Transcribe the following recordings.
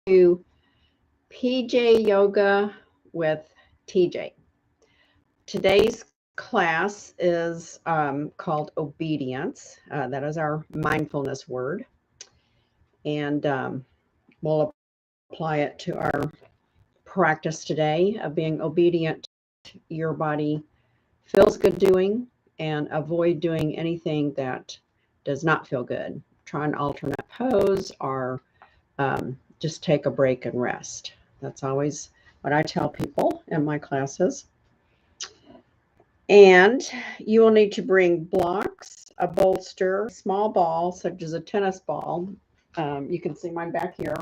to PJ Yoga with TJ. Today's class is called obedience. That is our mindfulness word. And we'll apply it to our practice today of being obedient. Your body feels good doing, and avoid doing anything that does not feel good. Try an alternate pose or just take a break and rest. That's always what I tell people in my classes. And you will need to bring blocks, a bolster, a small ball, such as a tennis ball. You can see mine back here,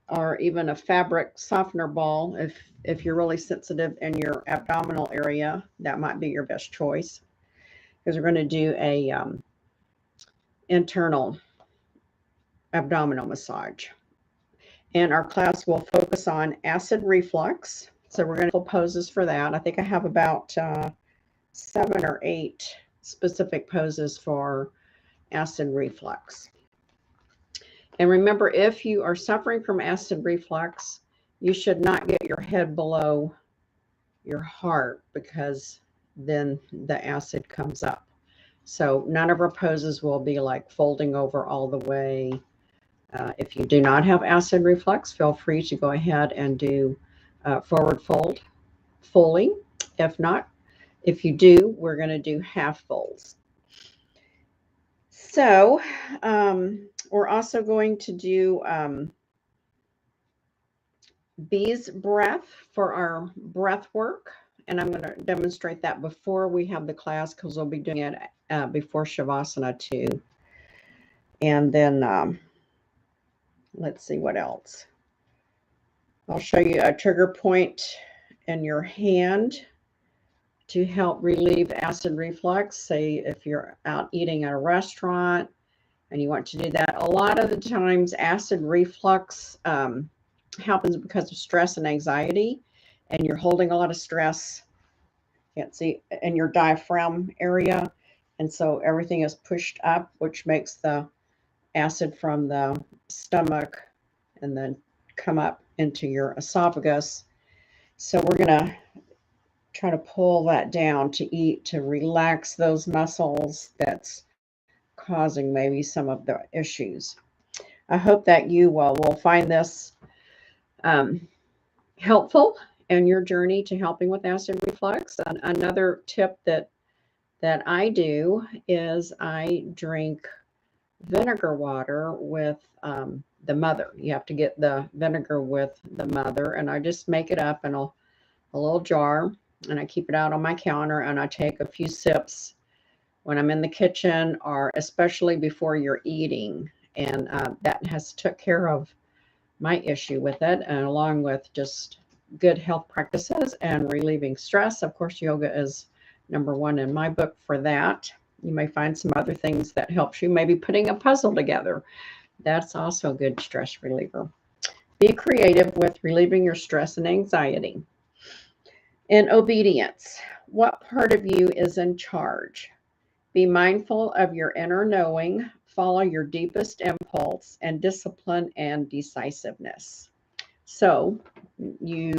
or even a fabric softener ball. If you're really sensitive in your abdominal area, that might be your best choice, because we're going to do a internal abdominal massage. And our class will focus on acid reflux. So we're going to do poses for that. I think I have about 7 or 8 specific poses for acid reflux. And remember, if you are suffering from acid reflux, you should not get your head below your heart, because then the acid comes up. So none of our poses will be like folding over all the way. If you do not have acid reflux, feel free to go ahead and do forward fold fully. If not, if you do, we're going to do half folds. So we're also going to do bees breath for our breath work. And I'm going to demonstrate that before we have the class, because we'll be doing it before Shavasana too. And then let's see what else. I'll show you a trigger point in your hand to help relieve acid reflux. Say if you're out eating at a restaurant and you want to do that. A lot of the times acid reflux happens because of stress and anxiety, and you're holding a lot of stress, can't see, in your diaphragm area. And so everything is pushed up, which makes the acid from the stomach and then come up into your esophagus. So we're going to try to pull that down to relax those muscles that's causing maybe some of the issues. I hope that you will find this helpful in your journey to helping with acid reflux. And another tip that I do is I drink vinegar water with the mother. You have to get the vinegar with the mother, and I just make it up in a little jar, and I keep it out on my counter, and I take a few sips when I'm in the kitchen, or especially before you're eating. And that has took care of my issue with it, and along with just good health practices and relieving stress. Of course, yoga is number one in my book for that. You may find some other things that helps you, maybe putting a puzzle together. That's also a good stress reliever. Be creative with relieving your stress and anxiety. In obedience, what part of you is in charge? Be mindful of your inner knowing, follow your deepest impulse, and discipline and decisiveness. So you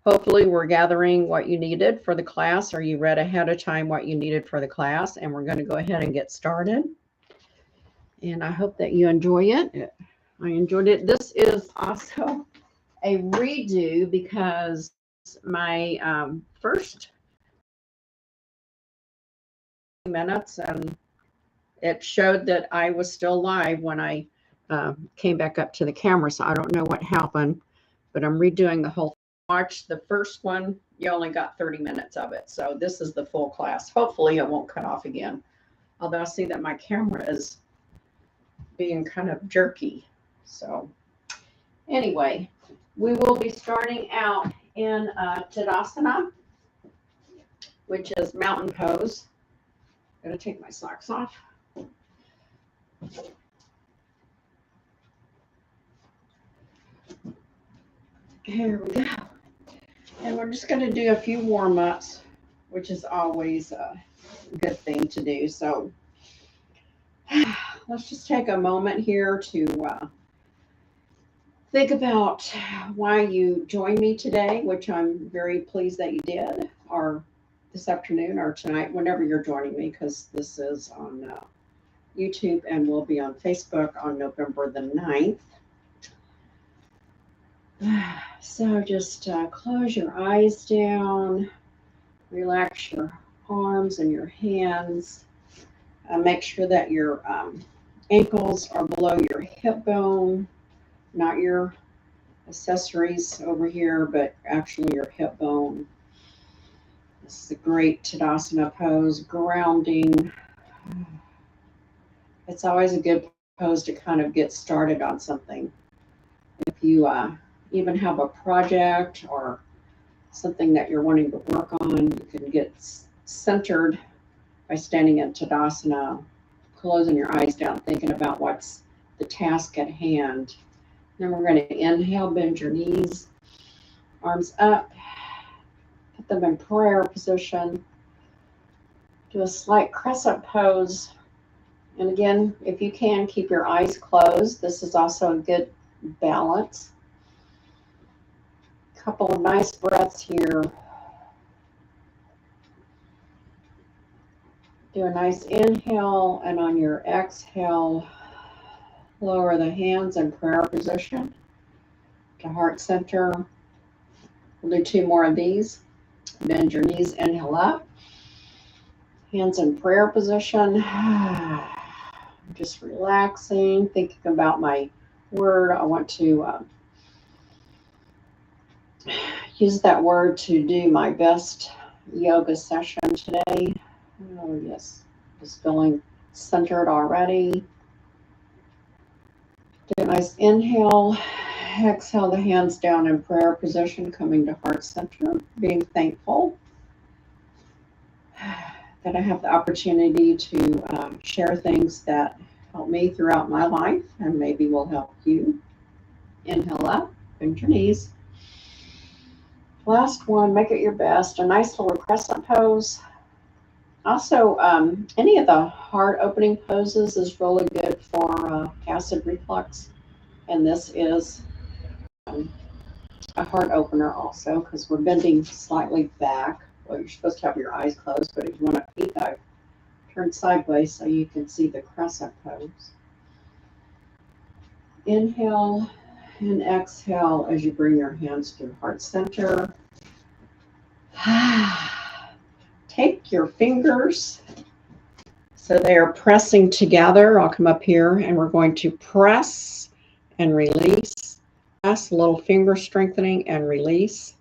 hopefully were gathering what you needed for the class, or you read ahead of time what you needed for the class, and we're going to go ahead and get started. And I hope that you enjoy it. I enjoyed it. This is also a redo, because my first minutes, and it showed that I was still live when I came back up to the camera. So I don't know what happened, but I'm redoing the whole thing. Watch the first one. You only got 30 minutes of it. So this is the full class. Hopefully it won't cut off again. Although I see that my camera is being kind of jerky. So anyway, we will be starting out in Tadasana, which is mountain pose. I'm going to take my socks off. Here we go. And we're just going to do a few warm-ups, which is always a good thing to do. So let's just take a moment here to think about why you joined me today, which I'm very pleased that you did, or this afternoon or tonight, whenever you're joining me, because this is on YouTube and will be on Facebook on November the 9th. So just close your eyes down, relax your arms and your hands. Make sure that your ankles are below your hip bone, not your accessories over here, but actually your hip bone. This is a great Tadasana pose, grounding. It's always a good pose to kind of get started on something. If you even have a project or something that you're wanting to work on, you can get centered by standing in Tadasana, closing your eyes down, thinking about what's the task at hand. Then we're going to inhale, bend your knees, arms up, put them in prayer position. Do a slight crescent pose. And again, if you can, keep your eyes closed. This is also a good balance. Couple of nice breaths here. Do a nice inhale, and on your exhale, lower the hands in prayer position to heart center. We'll do 2 more of these. Bend your knees, inhale up. Hands in prayer position. Just relaxing, thinking about my word. I want to use that word to do my best yoga session today. Oh, yes. Just feeling centered already. Do a nice inhale. Exhale the hands down in prayer position, coming to heart center, being thankful that I have the opportunity to share things that help me throughout my life and maybe will help you. Inhale up, bend your knees. Last one, make it your best. A nice little crescent pose. Also, any of the heart opening poses is really good for acid reflux. And this is a heart opener also, because we're bending slightly back. Well, you're supposed to have your eyes closed, but if you want to peek, I've turned sideways so you can see the crescent pose. Inhale and exhale as you bring your hands to heart center. Take your fingers so they are pressing together. I'll come up here and we're going to press and release. Press, a little finger strengthening and release.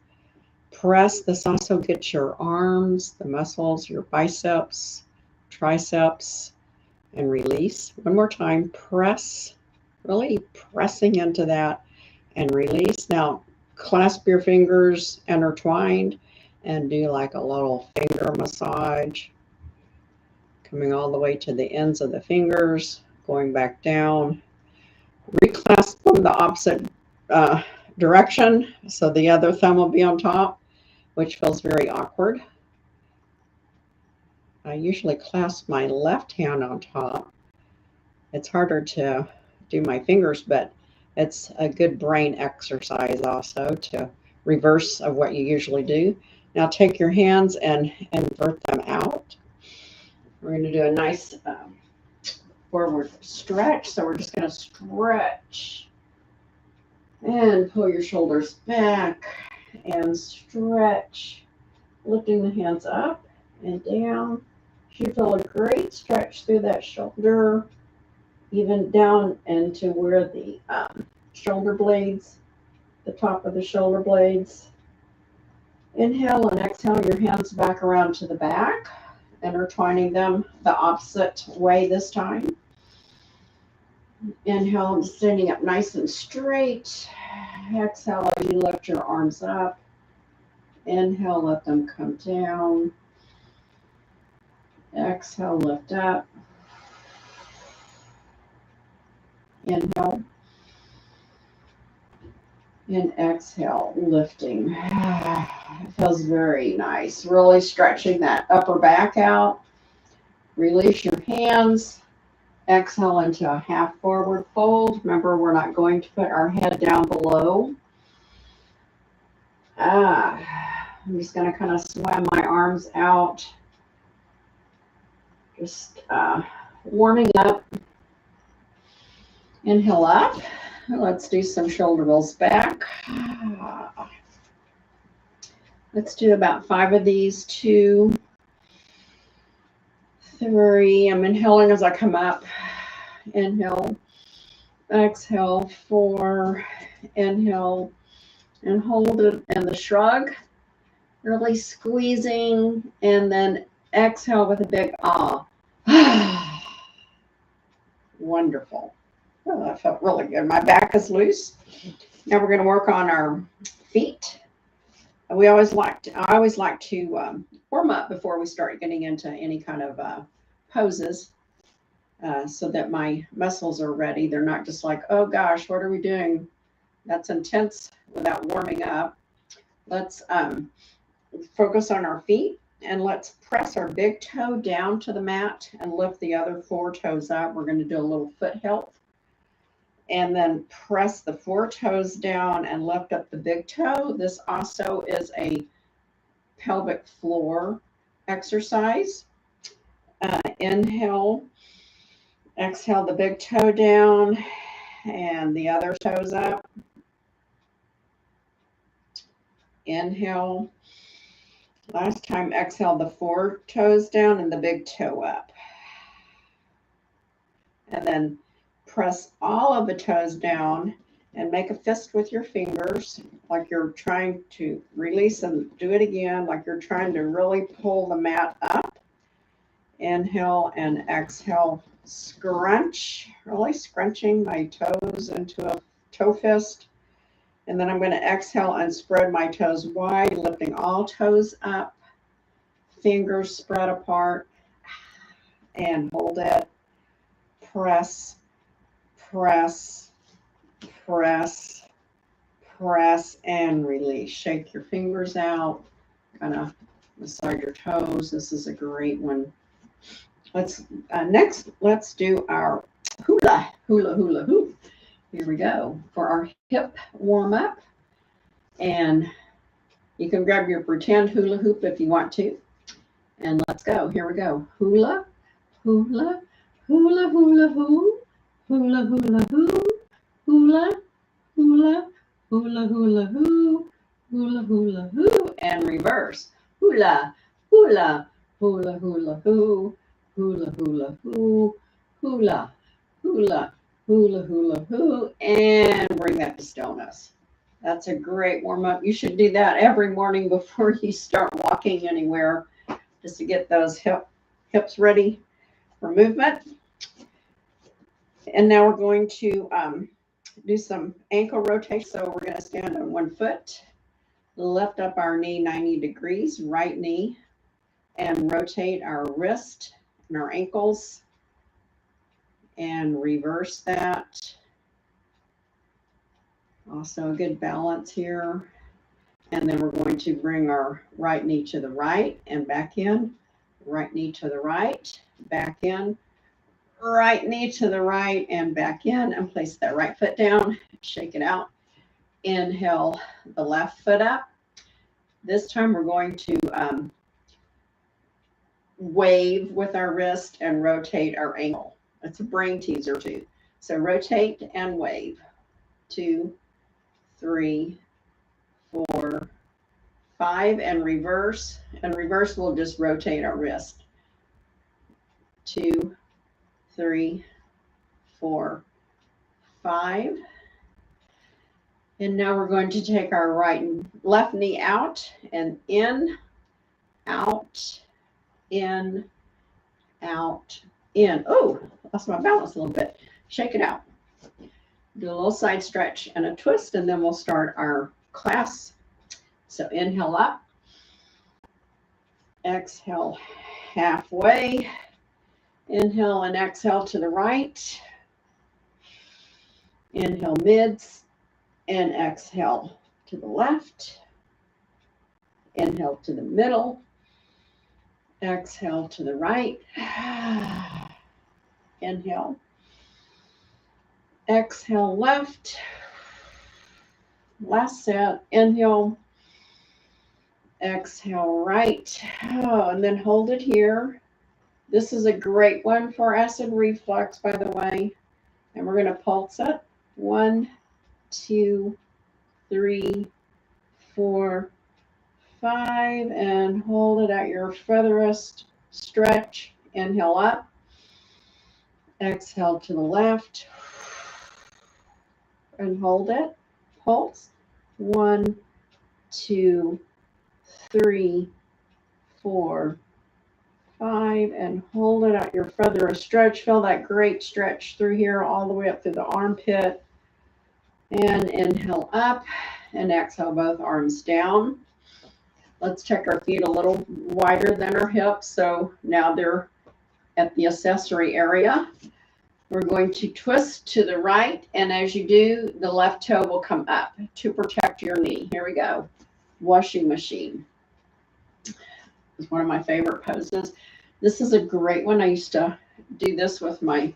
Press. This also gets your arms, the muscles, your biceps, triceps, and release. One more time. Press, really pressing into that and release. Now, clasp your fingers intertwined and do like a little finger massage, coming all the way to the ends of the fingers, going back down. Reclasp them the opposite direction, so the other thumb will be on top, which feels very awkward. I usually clasp my left hand on top. It's harder to do my fingers, but it's a good brain exercise also to reverse of what you usually do. Now take your hands and invert them out. We're going to do a nice forward stretch. So we're just going to stretch and pull your shoulders back and stretch, lifting the hands up and down. You feel a great stretch through that shoulder, even down into where the shoulder blades, the top of the shoulder blades. Inhale and exhale your hands back around to the back, intertwining them the opposite way this time. Inhale, standing up nice and straight. Exhale as you lift your arms up. Inhale, let them come down. Exhale, lift up. Inhale. And exhale, lifting. It feels very nice. Really stretching that upper back out. Release your hands. Exhale into a half forward fold. Remember, we're not going to put our head down below. I'm just going to kind of swim my arms out. Just warming up. Inhale up. Let's do some shoulder rolls back. Let's do about 5 of these. 2, 3. I'm inhaling as I come up. Inhale. Exhale. 4. Inhale. And hold it in the shrug. Really squeezing. And then exhale with a big ah. Wonderful. Oh, that felt really good. My back is loose. Now we're going to work on our feet. I always like to warm up before we start getting into any kind of poses, so that my muscles are ready. They're not just like, oh gosh, what are we doing? That's intense without warming up. Let's focus on our feet, and let's press our big toe down to the mat and lift the other 4 toes up. We're going to do a little foot help. And then press the 4 toes down and lift up the big toe. This also is a pelvic floor exercise. Inhale, exhale the big toe down and the other toes up. Inhale. Last time, exhale the 4 toes down and the big toe up. And then press all of the toes down and make a fist with your fingers like you're trying to release them. Do it again like you're trying to really pull the mat up. Inhale and exhale. Scrunch, really scrunching my toes into a toe fist. And then I'm going to exhale and spread my toes wide, lifting all toes up. Fingers spread apart. And hold it. Press. Press, press, press, and release. Shake your fingers out. Kind of massage your toes. This is a great one. Next, let's do our hula hoop. Here we go for our hip warm up. And you can grab your pretend hula hoop if you want to. And let's go. Here we go. Hula, hula, hula, hula, hoo. Hula, hula, hoo, hula, hula, hula, hula, hoo, hula, hula, hoo, and reverse. Hula, hula, hula, hula, hoo, hula, hula, hoo, hula, hula, hula, hula, hoo, and bring that to stillness. That's a great warm-up. You should do that every morning before you start walking anywhere, just to get those hips ready for movement. And now we're going to do some ankle rotation. So we're going to stand on 1 foot, lift up our knee 90 degrees, right knee, and rotate our wrist and our ankles, and reverse that. Also a good balance here. And then we're going to bring our right knee to the right and back in, right knee to the right, back in, right knee to the right and back in, and place that right foot down. Shake it out. Inhale the left foot up. This time we're going to wave with our wrist and rotate our ankle. It's a brain teaser too. So rotate and wave. 2, 3, 4, 5, and reverse. And reverse will just rotate our wrist. 2, 3, 4, 5. And now we're going to take our right and left knee out and in, out, in, out, in. Oh, lost my balance a little bit. Shake it out. Do a little side stretch and a twist, and then we'll start our class. So inhale up. Exhale halfway. Inhale and exhale to the right. Inhale mids and exhale to the left. Inhale to the middle. Exhale to the right. Inhale. Exhale left. Last set. Inhale. Exhale right. Oh, and then hold it here. This is a great one for acid reflux, by the way. And we're going to pulse it. 1, 2, 3, 4, 5. And hold it at your furthest stretch. Inhale up. Exhale to the left. And hold it. Pulse. 1, 2, 3, 4, 5, and hold it at your furthest stretch. Feel that great stretch through here all the way up through the armpit. And inhale up and exhale both arms down. Let's check our feet a little wider than our hips. So now they're at the accessory area. We're going to twist to the right, and as you do, the left toe will come up to protect your knee. Here we go. Washing machine. It's one of my favorite poses. This is a great one. I used to do this with my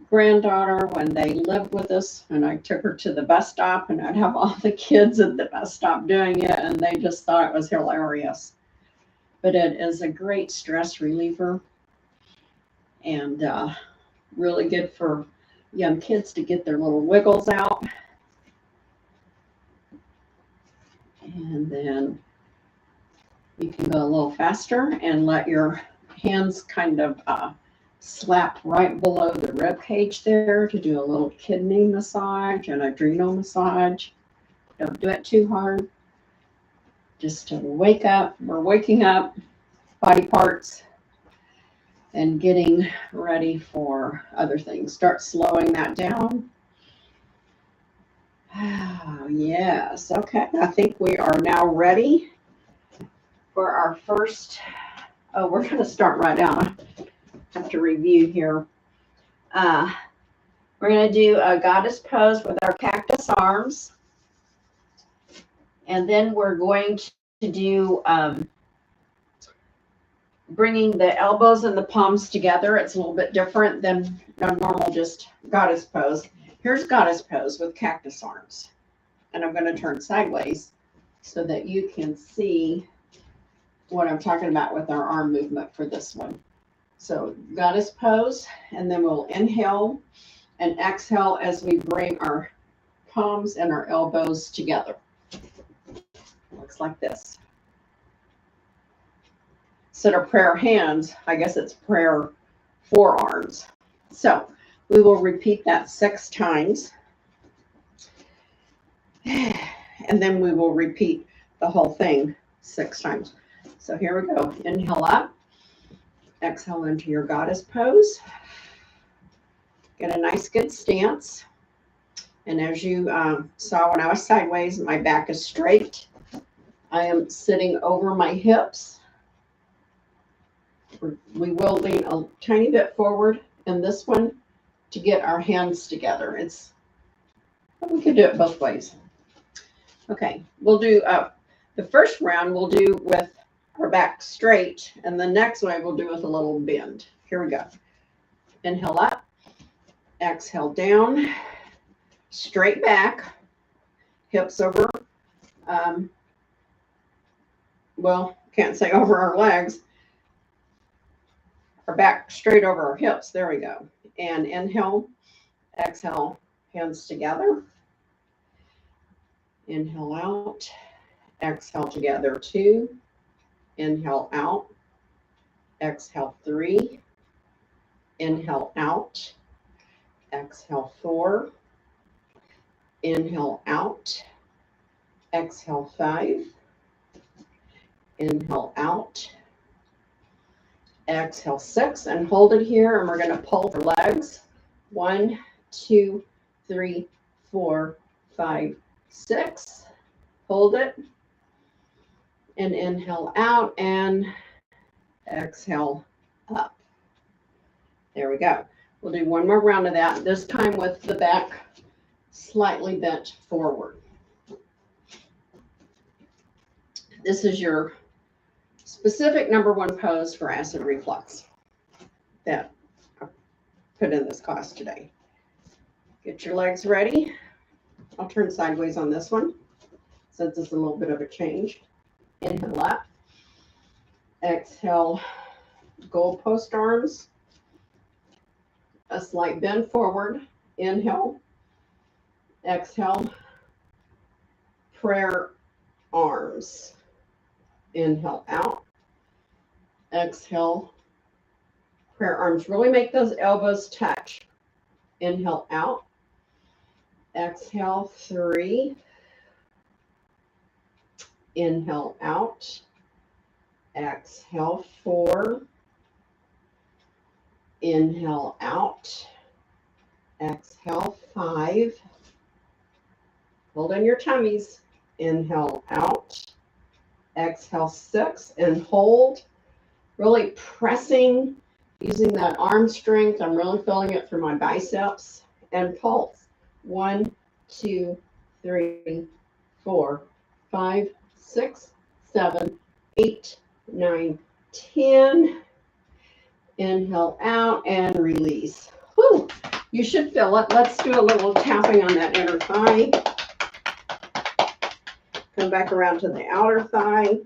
granddaughter when they lived with us, and I took her to the bus stop, and I'd have all the kids at the bus stop doing it, and they just thought it was hilarious. But it is a great stress reliever, and really good for young kids to get their little wiggles out. And then you can go a little faster and let your hands kind of slap right below the rib cage there to do a little kidney massage and adrenal massage. Don't do it too hard. Just to wake up. We're waking up body parts and getting ready for other things. Start slowing that down. Oh, yes. Okay. I think we are now ready for our first. Oh, we're going to start right now. I have to review here. We're going to do a goddess pose with our cactus arms. And then we're going to do bringing the elbows and the palms together. It's a little bit different than a normal just goddess pose. Here's goddess pose with cactus arms. And I'm going to turn sideways so that you can see what I'm talking about with our arm movement for this one. So goddess pose, and then we'll inhale and exhale as we bring our palms and our elbows together. Looks like this. Instead of prayer hands, I guess it's prayer forearms. So we will repeat that 6 times. And then we will repeat the whole thing 6 times. So here we go. Inhale up. Exhale into your goddess pose. Get a nice good stance. And as you saw when I was sideways, my back is straight. I am sitting over my hips. We will lean a tiny bit forward in this one to get our hands together. We could do it both ways. Okay, we'll do the first round we'll do with our back straight, and the next one we'll do with a little bend. Here we go. Inhale up, exhale down, straight back, hips over, well, can't say over our legs, our back straight over our hips. There we go. And inhale, exhale, hands together. Inhale out, exhale together 2, inhale out, exhale 3, inhale out, exhale 4, inhale out, exhale 5, inhale out, exhale 6, and hold it here, and we're going to pull the legs. 1, 2, 3, 4, 5, 6. Hold it, and inhale out, and exhale up. There we go. We'll do one more round of that, this time with the back slightly bent forward. This is your specific #1 pose for acid reflux that put in this class today. Get your legs ready. I'll turn sideways on this one since it's a little bit of a change. Inhale up. Exhale, goalpost arms. A slight bend forward. Inhale. Exhale, prayer arms. Inhale out. Exhale, prayer arms. Really make those elbows touch. Inhale out. Exhale, 3. Inhale out. Exhale, 4. Inhale out. Exhale, 5. Hold in your tummies. Inhale out. Exhale, 6. And hold. Really pressing, using that arm strength. I'm really feeling it through my biceps. And pulse. 1, 2, 3, 4, 5, 6, 7, 8, 9, 10. Inhale out and release. Whew. You should feel it. Let's do a little tapping on that inner thigh. Come back around to the outer thigh.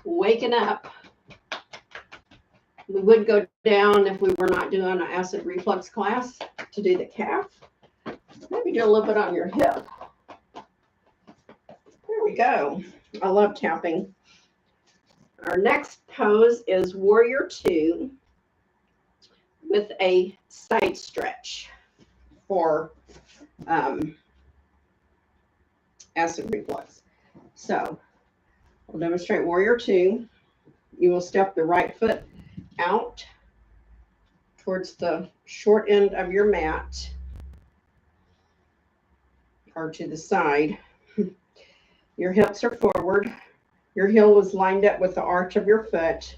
Waking up. We would go down if we were not doing an acid reflux class to do the calf. Maybe do a little bit on your hip. There we go. I love tapping. Our next pose is Warrior 2 with a side stretch for acid reflux. So we'll demonstrate Warrior 2. You will step the right foot out towards the short end of your mat or to the side. Your hips are forward. Your heel is lined up with the arch of your foot.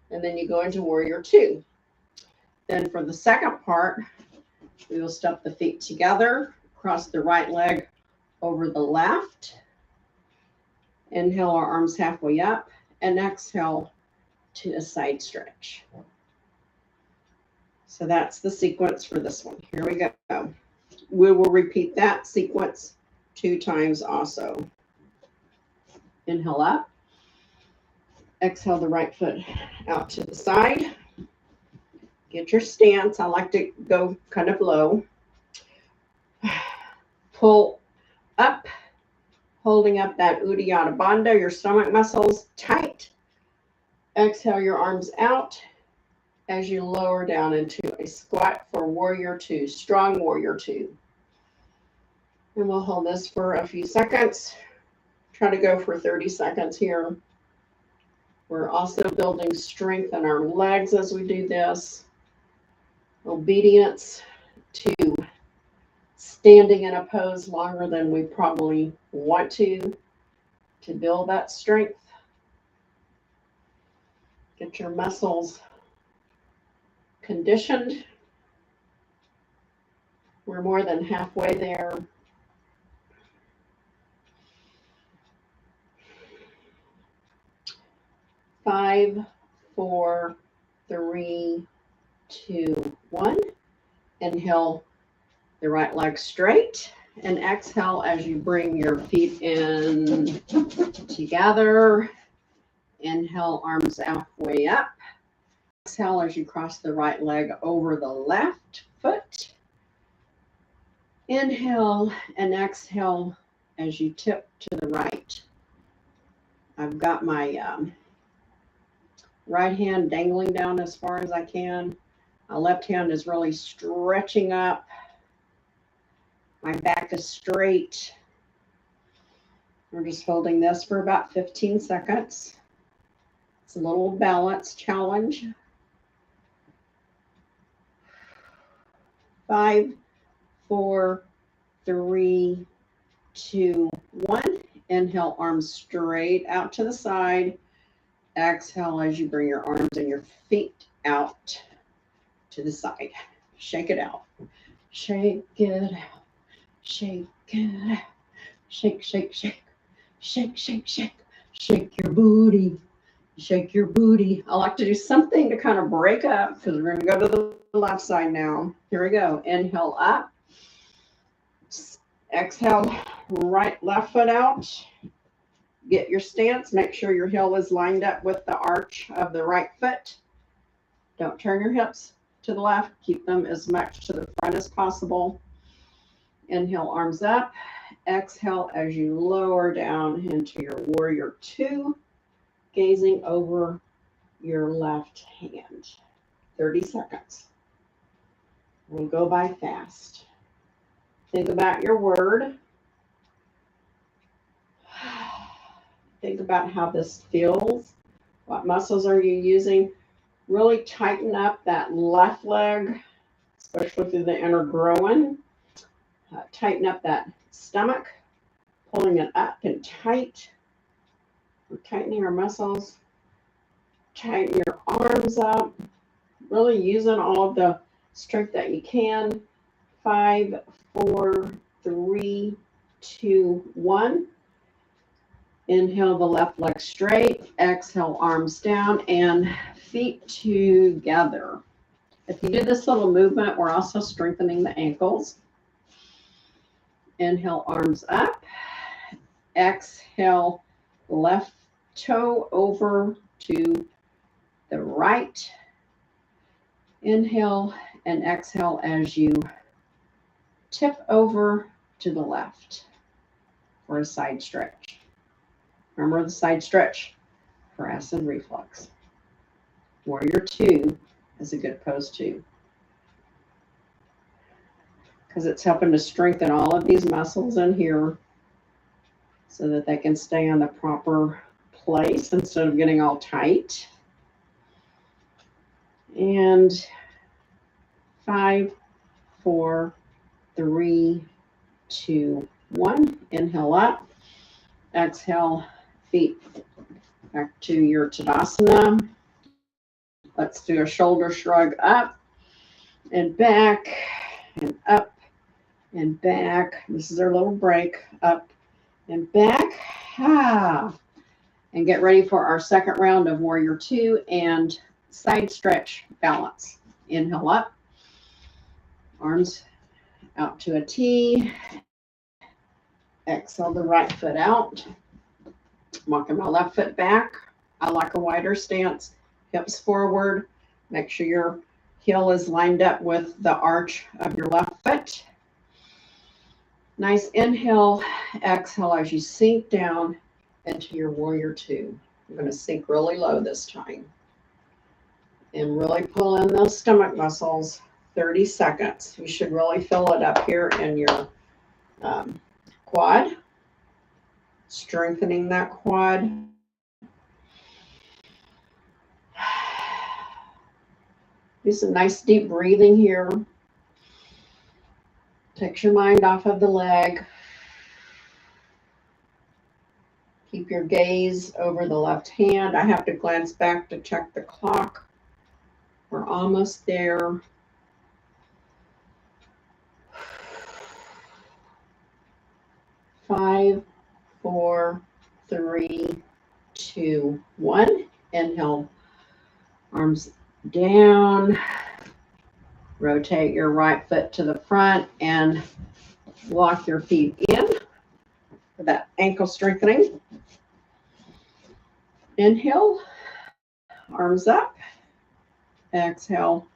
And then you go into Warrior 2. Then for the second part, we will step the feet together, cross the right leg over the left. Inhale our arms halfway up and exhale to a side stretch. So that's the sequence for this one. Here we go. We will repeat that sequence 2 times also. Inhale up. Exhale the right foot out to the side. Get your stance. I like to go kind of low. Pull up, holding up that Uddiyana Bandha, your stomach muscles tight. Exhale your arms out as you lower down into a squat for Warrior 2, strong Warrior 2. And we'll hold this for a few seconds. Try to go for 30 seconds here. We're also building strength in our legs as we do this. Obedience to standing in a pose longer than we probably want to build that strength. Get your muscles conditioned. We're more than halfway there. 5, 4, 3, 2, 1. Inhale the right leg straight and exhale as you bring your feet in together. Inhale, arms halfway up. Exhale as you cross the right leg over the left foot. Inhale and exhale as you tip to the right. I've got my right hand dangling down as far as I can. My left hand is really stretching up. My back is straight. We're just holding this for about 15 seconds. It's a little balance challenge. 5, 4, 3, 2, 1. Inhale, arms straight out to the side. Exhale as you bring your arms and your feet out to the side. Shake it out. Shake it out. Shake it out. Shake, shake, shake. Shake, shake, shake. Shake your booty. Shake your booty. I like to do something to kind of break up because we're going to go to the left side now. Here we go. Inhale up. Exhale, left foot out. Get your stance. Make sure your heel is lined up with the arch of the right foot. Don't turn your hips to the left. Keep them as much to the front as possible. Inhale, arms up. Exhale as you lower down into your warrior two, gazing over your left hand. 30 seconds. We'll go by fast. Think about your word. Think about how this feels. What muscles are you using? Really tighten up that left leg, especially through the inner groin. Tighten up that stomach, pulling it up and tight. We're tightening our muscles. Tighten your arms up. Really using all of the strength that you can. 5, 4, 3, 2, 1. Inhale the left leg straight. Exhale, arms down and feet together. If you do this little movement, we're also strengthening the ankles. Inhale, arms up. Exhale, left toe over to the right. Inhale and exhale as you tip over to the left for a side stretch. Remember the side stretch for acid reflux. Warrior two is a good pose too, because it's helping to strengthen all of these muscles in here so that they can stay in the proper place instead of getting all tight. And 5, 4, 3, 2, 1. Inhale up. Exhale, feet back to your Tadasana. Let's do a shoulder shrug up and back and up and back. This is our little break. Up and back. And get ready for our second round of Warrior Two and side stretch balance. Inhale up. Arms out to a T. Exhale the right foot out. Walking my left foot back. I like a wider stance. Hips forward. Make sure your heel is lined up with the arch of your left foot. Nice inhale. Exhale as you sink down into your Warrior Two. I'm going to sink really low this time. And really pull in those stomach muscles. 30 seconds. You should really fill it up here in your quad. Strengthening that quad. Do some nice deep breathing here. Takes your mind off of the leg. Keep your gaze over the left hand. I have to glance back to check the clock. We're almost there. 5, 4, 3, 2, 1. Inhale, arms down. Rotate your right foot to the front and walk your feet in for that ankle strengthening. Inhale, arms up. Exhale,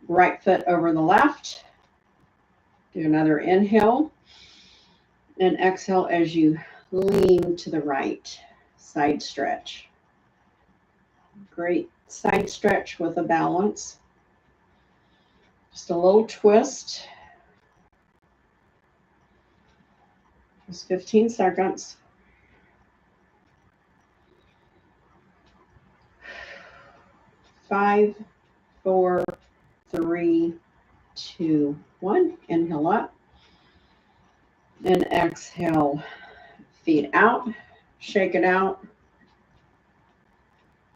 right foot over the left. Do another inhale. And exhale as you lean to the right. Side stretch. Great side stretch with a balance. Just a little twist. Just 15 seconds. 5, 4, 3, 2, 1. Inhale up. And exhale, feet out, shake it out.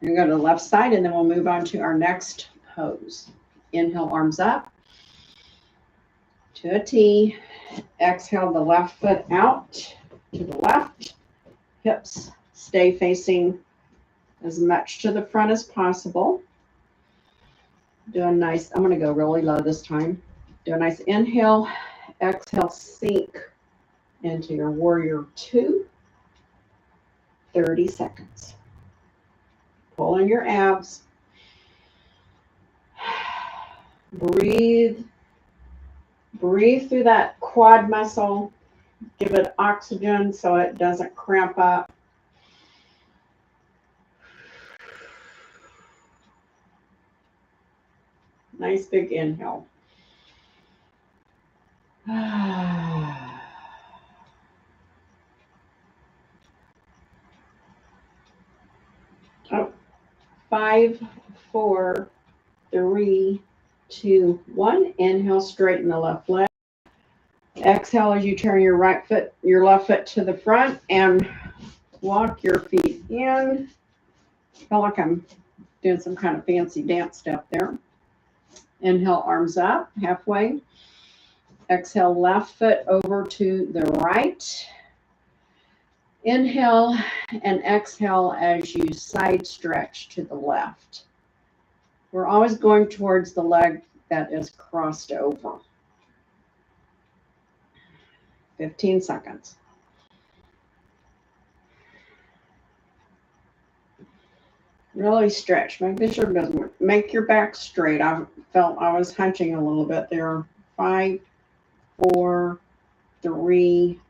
We're going to go to the left side and then we'll move on to our next pose. Inhale, arms up to a T. Exhale the left foot out to the left. Hips stay facing as much to the front as possible. Do a nice, I'm going to go really low this time. Do a nice inhale, exhale, sink into your warrior 2. 30 seconds. Pull in your abs. Breathe. Breathe through that quad muscle. Give it oxygen so it doesn't cramp up. Nice big inhale. Oh, 5, 4, 3, 2, 1. Inhale, straighten the left leg. Exhale as you turn your left foot to the front and walk your feet in. I feel like I'm doing some kind of fancy dance step there. Inhale, arms up, halfway. Exhale, left foot over to the right. Inhale and exhale as you side stretch to the left. We're always going towards the leg that is crossed over. 15 seconds. Really stretch. Make your back straight. I felt I was hunching a little bit there. 5, 4, 3,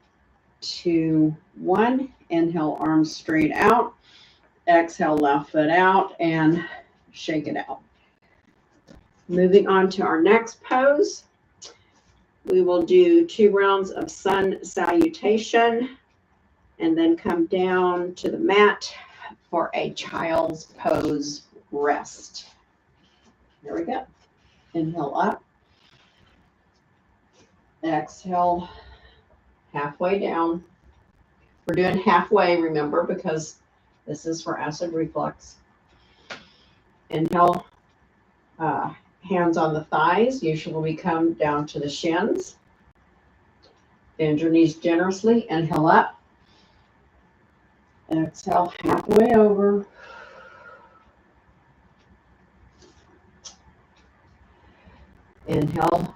2, 1. Inhale, arms straight out. Exhale, left foot out and shake it out. Moving on to our next pose. We will do 2 rounds of sun salutation and then come down to the mat for a child's pose rest. Here we go. Inhale up. Exhale, halfway down. We're doing halfway, remember, because this is for acid reflux. Inhale, hands on the thighs. Usually we come down to the shins. Bend your knees generously. Inhale up. Exhale, halfway over. Inhale,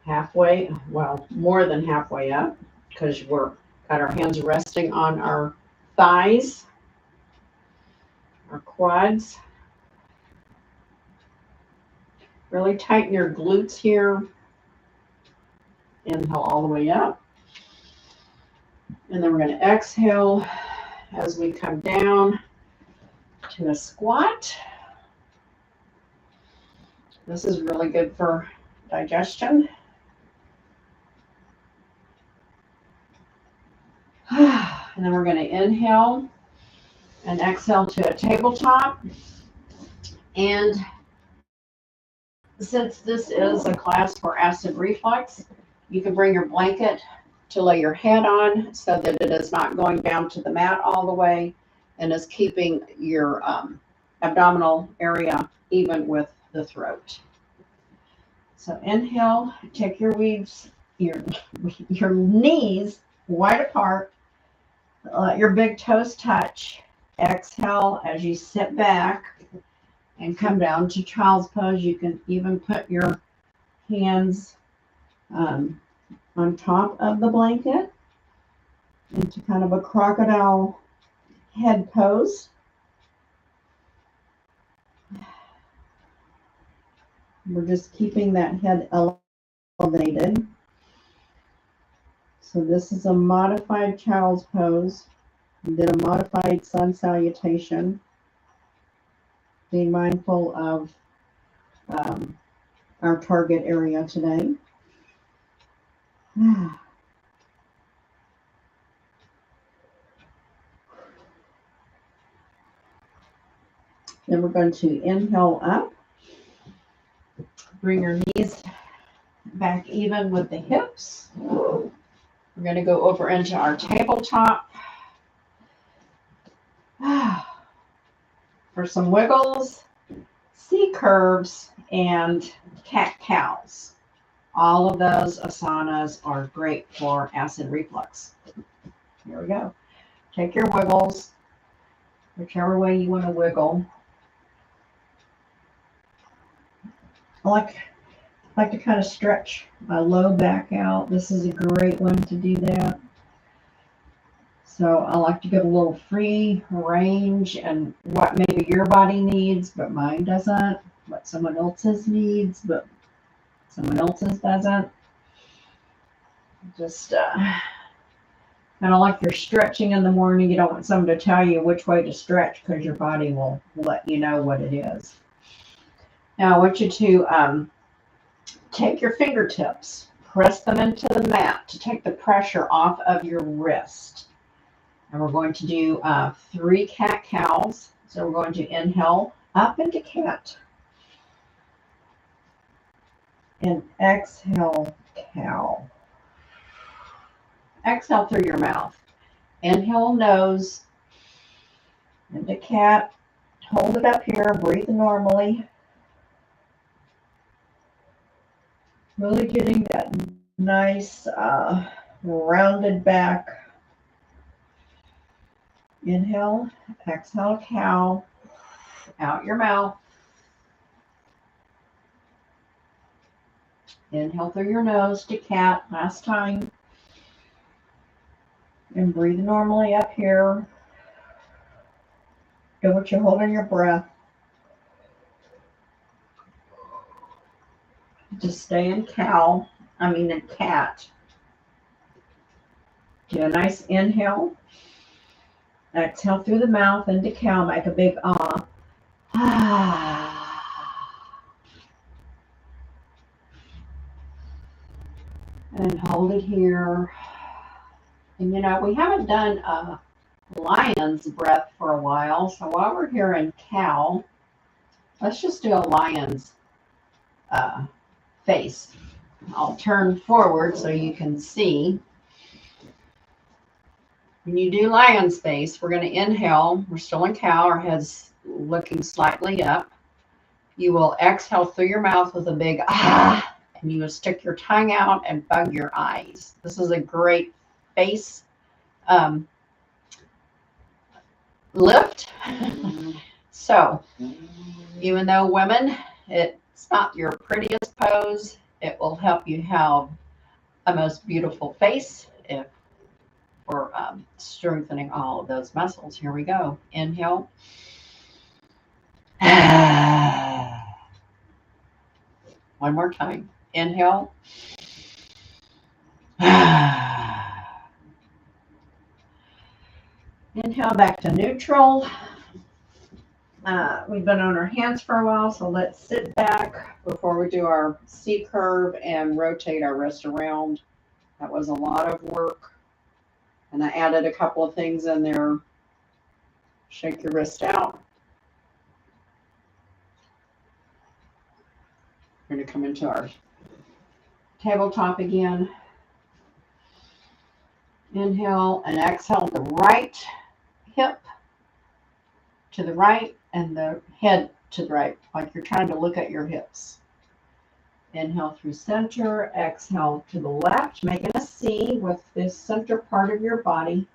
halfway, well, more than halfway up, because we're got our hands resting on our thighs, our quads. Really tighten your glutes here. Inhale all the way up. And then we're going to exhale as we come down to a squat. This is really good for digestion. And then we're going to inhale and exhale to a tabletop. And since this is a class for acid reflux, you can bring your blanket to lay your head on so that it is not going down to the mat all the way and is keeping your abdominal area even with the throat. So inhale, take your knees wide apart, let your big toes touch. Exhale as you sit back and come down to child's pose. You can even put your hands on top of the blanket into kind of a crocodile head pose. We're just keeping that head elevated. So this is a modified child's pose. We did a modified sun salutation. Being mindful of our target area today. Then we're going to inhale up. Bring your knees back even with the hips. We're going to go over into our tabletop. For some wiggles, C curves, and cat-cows. All of those asanas are great for acid reflux. Here we go. Take your wiggles. whichever way you want to wiggle. I like to kind of stretch my low back out. This is a great one to do that. So I like to give a little free range and what maybe your body needs, but mine doesn't. What someone else's needs, but someone else's doesn't. Just kind of like you're stretching in the morning. You don't want someone to tell you which way to stretch because your body will let you know what it is. Now I want you to take your fingertips, press them into the mat to take the pressure off of your wrist. And we're going to do 3 cat-cows. So we're going to inhale up into cat. And exhale, cow. Exhale through your mouth. Inhale, nose, into cat. Hold it up here. Breathe normally. Really getting that nice rounded back. Inhale, exhale, cow. Out your mouth. Inhale through your nose to cat. Last time. And breathe normally up here. Do what you're holding your breath. Just stay in in cat. Do a nice inhale. Exhale through the mouth into cow. Make a big ah. And hold it here. And we haven't done a lion's breath for a while. So while we're here in cow, let's just do a lion's face. I'll turn forward so you can see. When you do lion's face, we're going to inhale. We're still in cow. Our head's looking slightly up. You will exhale through your mouth with a big ah, and you will stick your tongue out and bug your eyes. This is a great face lift. So, even though women, it's not your prettiest pose, it will help you have a most beautiful face if we're strengthening all of those muscles. Here we go. Inhale. One more time. Inhale. Inhale back to neutral. We've been on our hands for a while, so let's sit back before we do our C curve and rotate our wrist around. That was a lot of work. And I added a couple of things in there. Shake your wrist out. We're going to come into our tabletop again. Inhale and exhale the right hip to the right and the head to the right, like you're trying to look at your hips. Inhale through center, exhale to the left, making a C with this center part of your body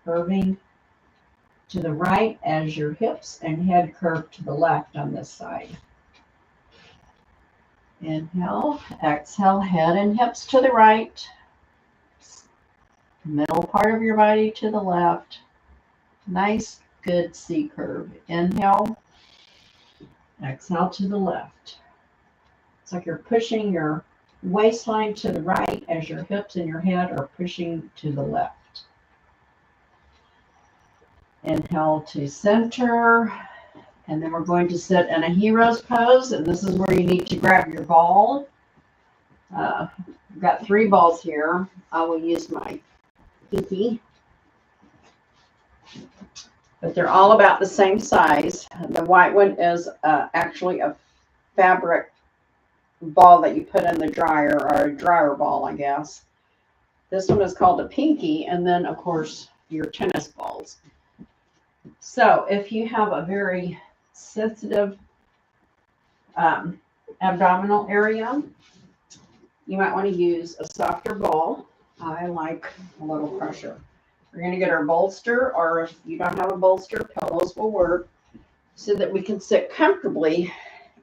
curving to the right as your hips and head curve to the left on this side. Inhale, exhale, head and hips to the right, middle part of your body to the left. Nice, good C curve. Inhale, exhale to the left. It's like you're pushing your waistline to the right as your hips and your head are pushing to the left. Inhale to center. And then we're going to sit in a hero's pose. And this is where you need to grab your ball. I've got 3 balls here. I will use my pinky. But they're all about the same size. The white one is actually a fabric ball that you put in the dryer, or a dryer ball, I guess. This one is called a pinky, and then of course your tennis balls. So if you have a very sensitive abdominal area, you might want to use a softer ball. I like a little pressure. We're going to get our bolster, or if you don't have a bolster, pillows will work, so that we can sit comfortably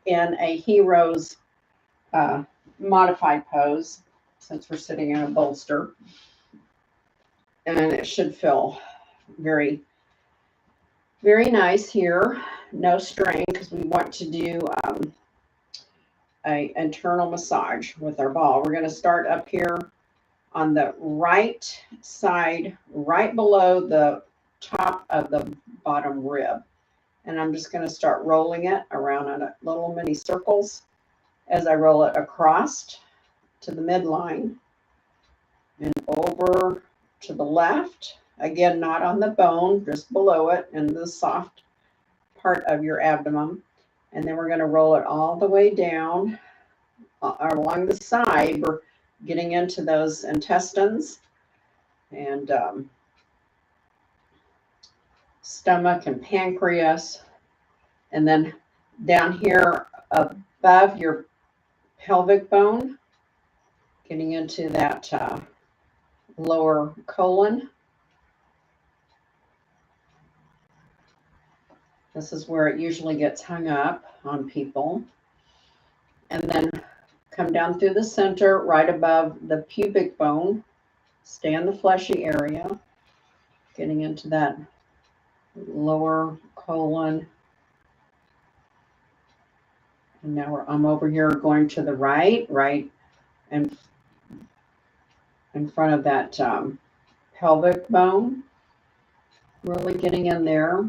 in a hero's modified pose, since we're sitting in a bolster. And it should feel very, very nice here. No strain, because we want to do a internal massage with our ball. We're going to start up here on the right side, right below the top of the bottom rib. And I'm just going to start rolling it around in little mini circles as I roll it across to the midline and over to the left. Again, not on the bone, just below it in the soft part of your abdomen. And then we're going to roll it all the way down along the side. We're getting into those intestines and stomach and pancreas. And then down here above your pelvic bone, getting into that lower colon. This is where it usually gets hung up on people. And then come down through the center, right above the pubic bone. Stay in the fleshy area, getting into that lower colon. And now I'm over here going to the right, and in front of that pelvic bone. Really getting in there.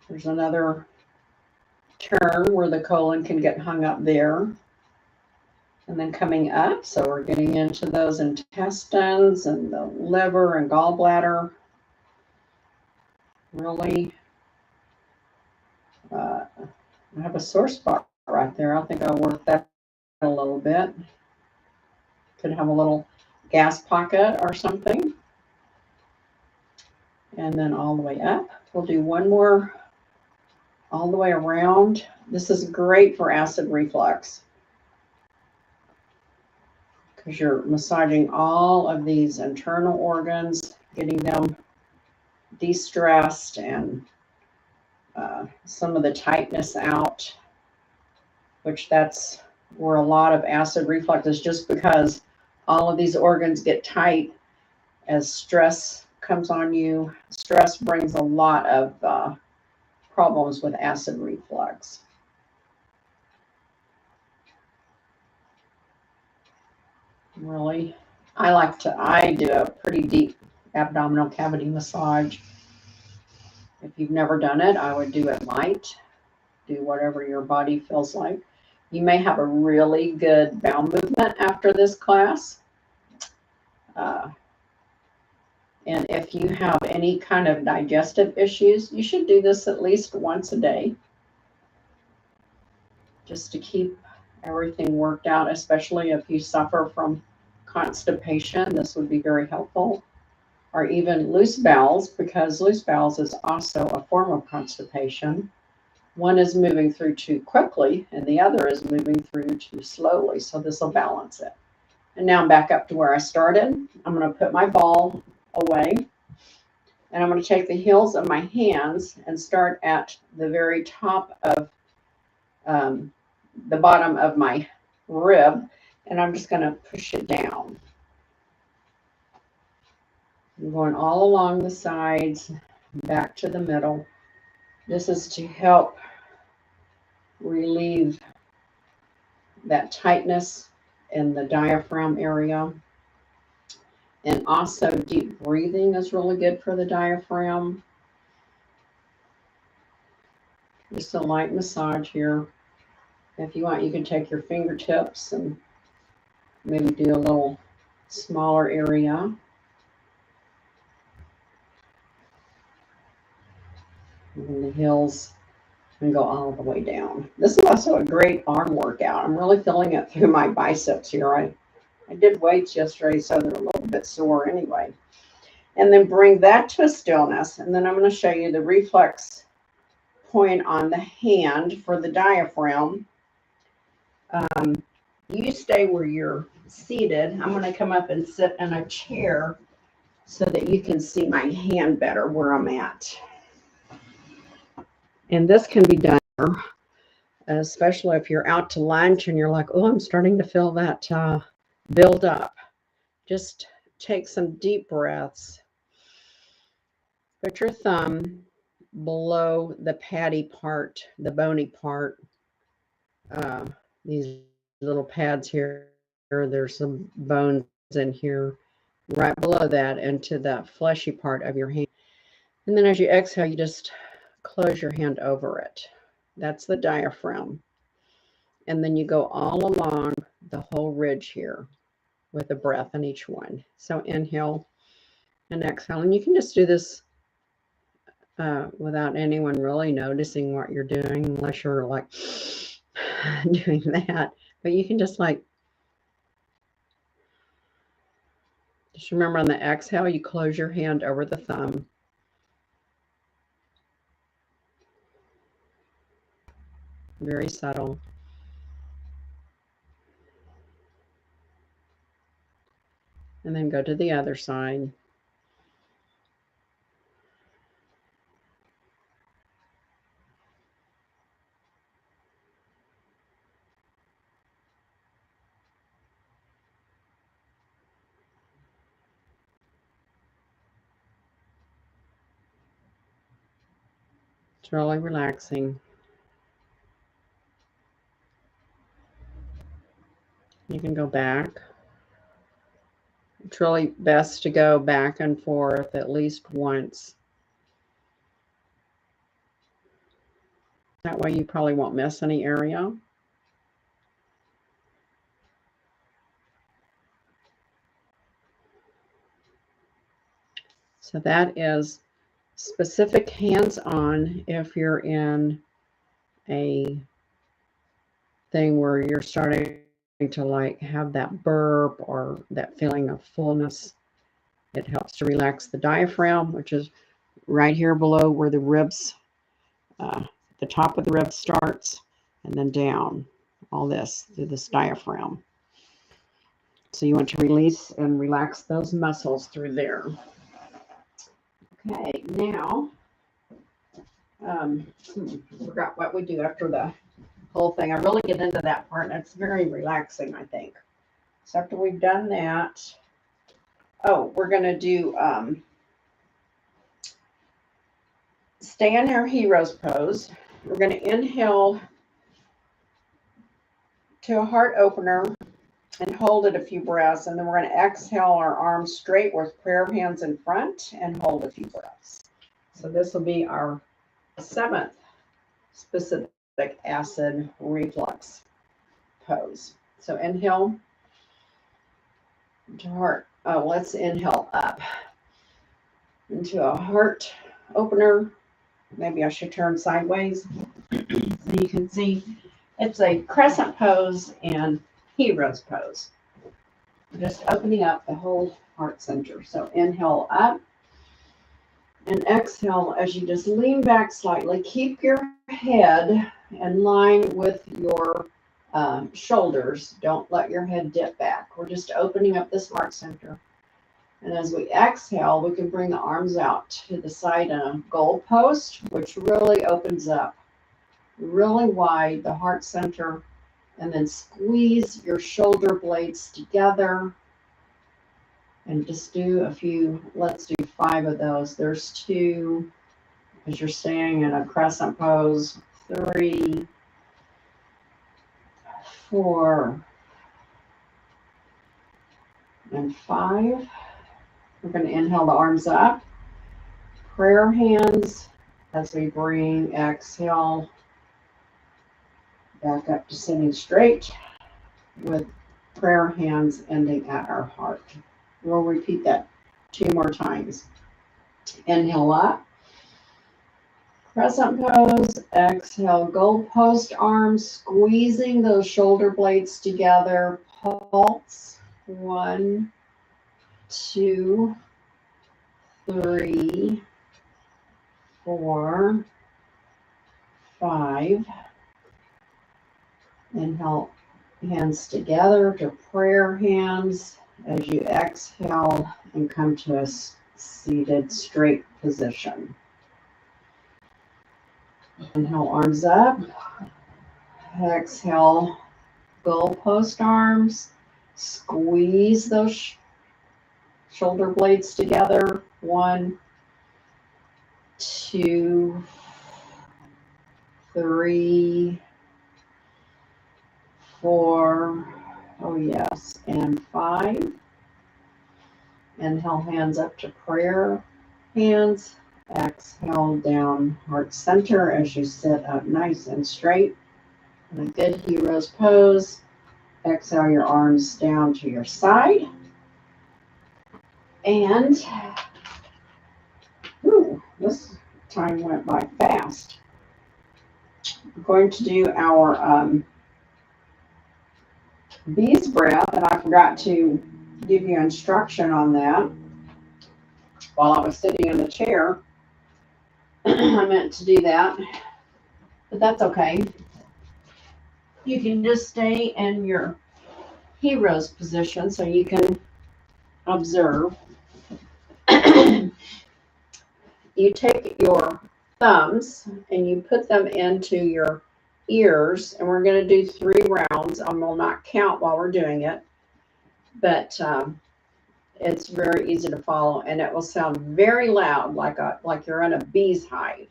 There's another turn where the colon can get hung up there. And then coming up, so we're getting into those intestines and the liver and gallbladder. Really, I have a sore spot right there. I think I'll work that a little bit. Could have a little gas pocket or something. And then all the way up. We'll do one more all the way around. This is great for acid reflux, because you're massaging all of these internal organs, getting them de-stressed and some of the tightness out, which that's where a lot of acid reflux is, just because all of these organs get tight as stress comes on you. Stress brings a lot of problems with acid reflux. Really, I do a pretty deep abdominal cavity massage. If you've never done it, I would do it light. Do whatever your body feels like. You may have a really good bowel movement after this class. And if you have any kind of digestive issues, you should do this at least once a day, just to keep everything worked out, especially if you suffer from constipation. This would be very helpful. Or even loose bowels, because loose bowels is also a form of constipation. One is moving through too quickly and the other is moving through too slowly. So this will balance it. And now I'm back up to where I started. I'm going to put my ball away, and I'm going to take the heels of my hands and start at the very top of the bottom of my rib, and I'm just going to push it down. I'm going all along the sides, back to the middle. This is to help relieve that tightness in the diaphragm area. And also deep breathing is really good for the diaphragm. Just a light massage here. If you want, you can take your fingertips and maybe do a little smaller area. And the heels and go all the way down. This is also a great arm workout. I'm really feeling it through my biceps here. I did weights yesterday, so they're a little bit sore anyway. And then bring that to a stillness. And then I'm going to show you the reflex point on the hand for the diaphragm. You stay where you're seated. I'm going to come up and sit in a chair so that you can see my hand better where I'm at. And this can be done, especially if you're out to lunch and you're like, oh, I'm starting to feel that build up. Just take some deep breaths. Put your thumb below the paddy part, the bony part. These little pads here, there's some bones in here, right below that, into that fleshy part of your hand. And then as you exhale, you just close your hand over it. That's the diaphragm. And then you go all along the whole ridge here with a breath in each one. So inhale and exhale. And you can just do this without anyone really noticing what you're doing, unless you're like doing that. But you can just remember on the exhale, you close your hand over the thumb. Very subtle. And then go to the other side. It's really relaxing. You can go back. It's really best to go back and forth at least once. That way you probably won't miss any area. So that is specific hands-on if you're in a thing where you're starting to like have that burp or that feeling of fullness. It helps to relax the diaphragm, which is right here below where the ribs, the top of the ribs starts, and then down all this through this diaphragm. So you want to release and relax those muscles through there. Okay, now, forgot what we do after the whole thing. I really get into that part, and it's very relaxing, I think. So after we've done that, we're going to do stay in our hero's pose. We're going to inhale to a heart opener and hold it a few breaths, and then we're going to exhale our arms straight with prayer hands in front and hold a few breaths. So this will be our 7th specific acid reflux pose. So inhale to heart. Let's inhale up into a heart opener. Maybe I should turn sideways so you can see. It's a crescent pose and hero's pose. Just opening up the whole heart center. So inhale up and exhale as you just lean back slightly. Keep your head in line with your shoulders. Don't let your head dip back. We're just opening up this heart center. And as we exhale, we can bring the arms out to the side in a goal post, which really opens up really wide the heart center. And then squeeze your shoulder blades together. And just do a few, let's do 5 of those. There's 2, as you're staying in a crescent pose. 3, 4, and 5. We're going to inhale the arms up. Prayer hands as we bring, exhale, back up to sitting straight with prayer hands ending at our heart. We'll repeat that 2 more times. Inhale up. Crescent pose. Exhale, goal post arms, squeezing those shoulder blades together. Pulse. 1, 2, 3, 4, 5. Inhale, hands together to prayer hands as you exhale and come to a seated straight position. Inhale, arms up. Exhale, goalpost arms. Squeeze those shoulder blades together. 1, 2, 3, 4. Oh, yes. And 5. Inhale, hands up to prayer hands. Exhale, down heart center as you sit up nice and straight in a good hero's pose. Exhale your arms down to your side. And this time went by fast. We're going to do our bee's breath, and I forgot to give you instruction on that while I was sitting in the chair. I meant to do that, but that's okay. You can just stay in your hero's position so you can observe. You take your thumbs and you put them into your ears, and we're going to do 3 rounds. I will not count while we're doing it, but it's very easy to follow, and it will sound very loud, like you're in a bee's hive.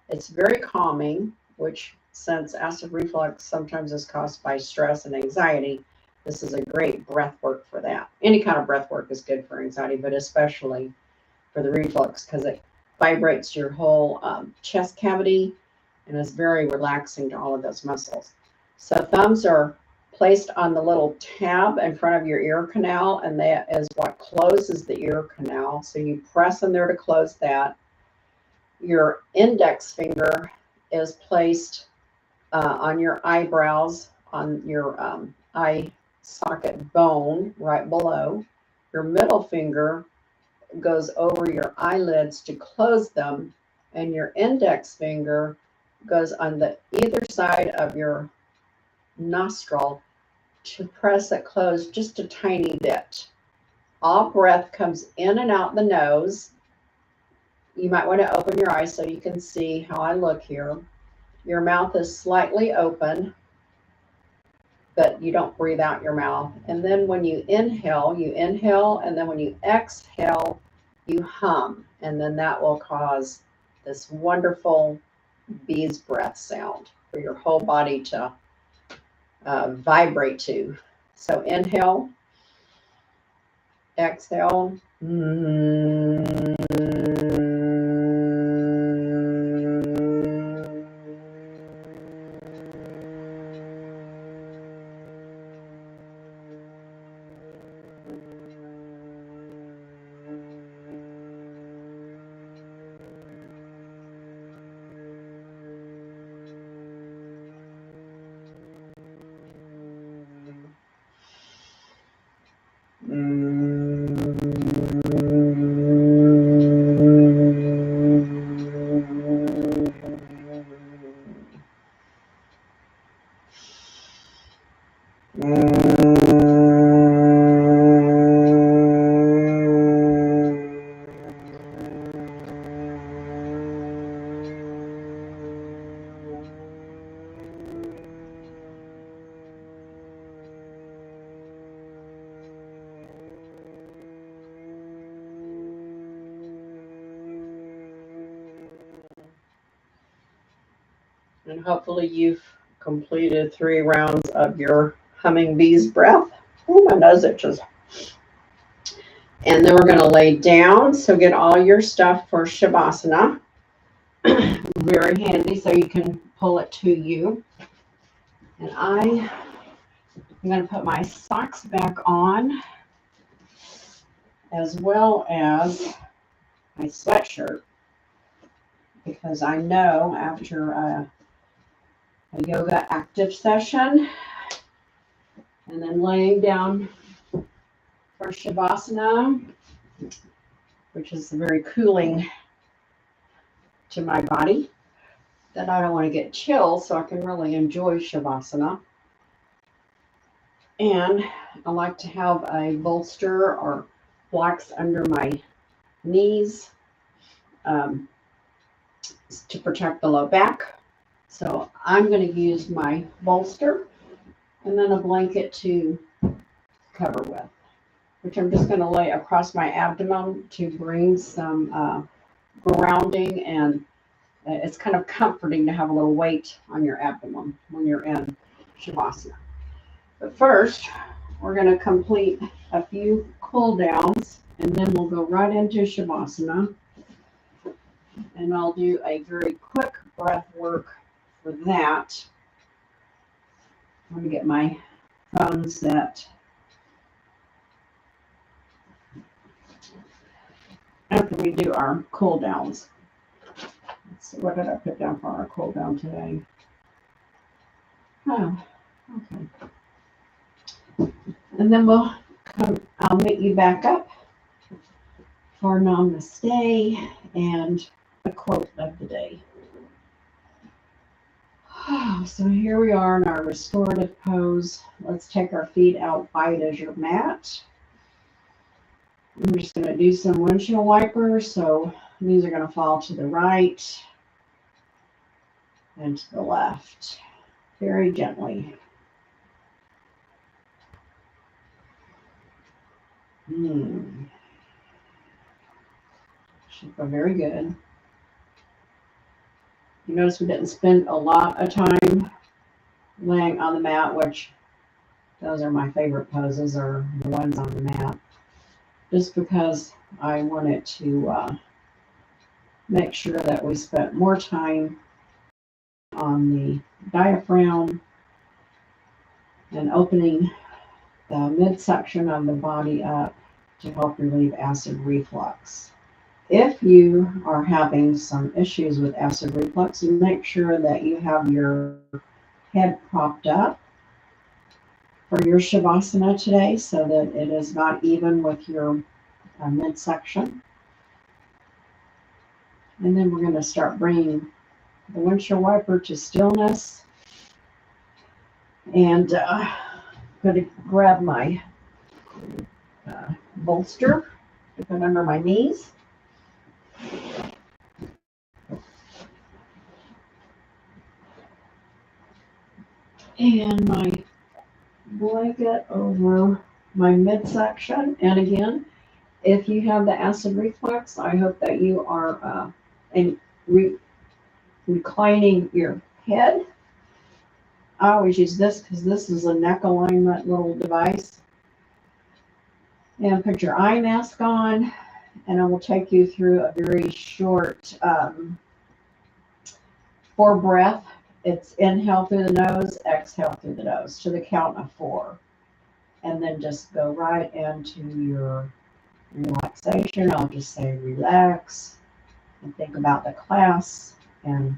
It's very calming, which, since acid reflux sometimes is caused by stress and anxiety, this is a great breath work for that. Any kind of breath work is good for anxiety, but especially for the reflux, because it vibrates your whole chest cavity and is very relaxing to all of those muscles. So thumbs are placed on the little tab in front of your ear canal, and that is what closes the ear canal. So you press in there to close that. Your index finger is placed on your eyebrows, on your eye socket bone right below. Your middle finger goes over your eyelids to close them, and your index finger goes on the either side of your nostril to press it closed just a tiny bit. All breath comes in and out the nose. You might want to open your eyes so you can see how I look here. Your mouth is slightly open, but you don't breathe out your mouth. And then when you inhale, and then when you exhale, you hum. And then that will cause this wonderful bee's breath sound for your whole body to vibrate to. So inhale, exhale. And hopefully you've completed 3 rounds of your humming bee's breath. Oh, my nose itches. And then we're going to lay down. So get all your stuff for Shavasana. Very handy, so you can pull it to you. And I'm going to put my socks back on, as well as my sweatshirt, because I know after a yoga active session and then laying down for Shavasana, which is very cooling to my body, that I don't want to get chills, so I can really enjoy Shavasana. And I like to have a bolster or blocks under my knees um, to protect the low back. So I'm going to use my bolster and then a blanket to cover with, which I'm just going to lay across my abdomen to bring some grounding, and it's kind of comforting to have a little weight on your abdomen when you're in Shavasana. But first, we're going to complete a few cool downs, and then we'll go right into Shavasana. And I'll do a very quick breath work for that. I'm going to get my phone set. After we do our cool downs. Let's see, what did I put down for our cool down today? Oh, okay. And then I'll meet you back up for Namaste and a quote of the day. So here we are in our restorative pose. Let's take our feet out wide as your mat. I'm just going to do some windshield wipers. So these are going to fall to the right and to the left, very gently. Should feel very good. You notice we didn't spend a lot of time laying on the mat, which those are my favorite poses, are the ones on the mat, just because I wanted to make sure that we spent more time on the diaphragm and opening the midsection of the body up to help relieve acid reflux. If you are having some issues with acid reflux, you make sure that you have your head propped up for your Shavasana today so that it is not even with your midsection. And then we're going to start bringing the windshield wiper to stillness. And I'm going to grab my bolster to put under my knees. And my blanket over my midsection. And again, if you have the acid reflux, I hope that you are reclining your head. I always use this because this is a neck alignment little device. And put your eye mask on, and I will take you through a very short 4 breath. It's inhale through the nose, exhale through the nose to the count of 4. And then just go right into your relaxation. I'll just say relax and think about the class and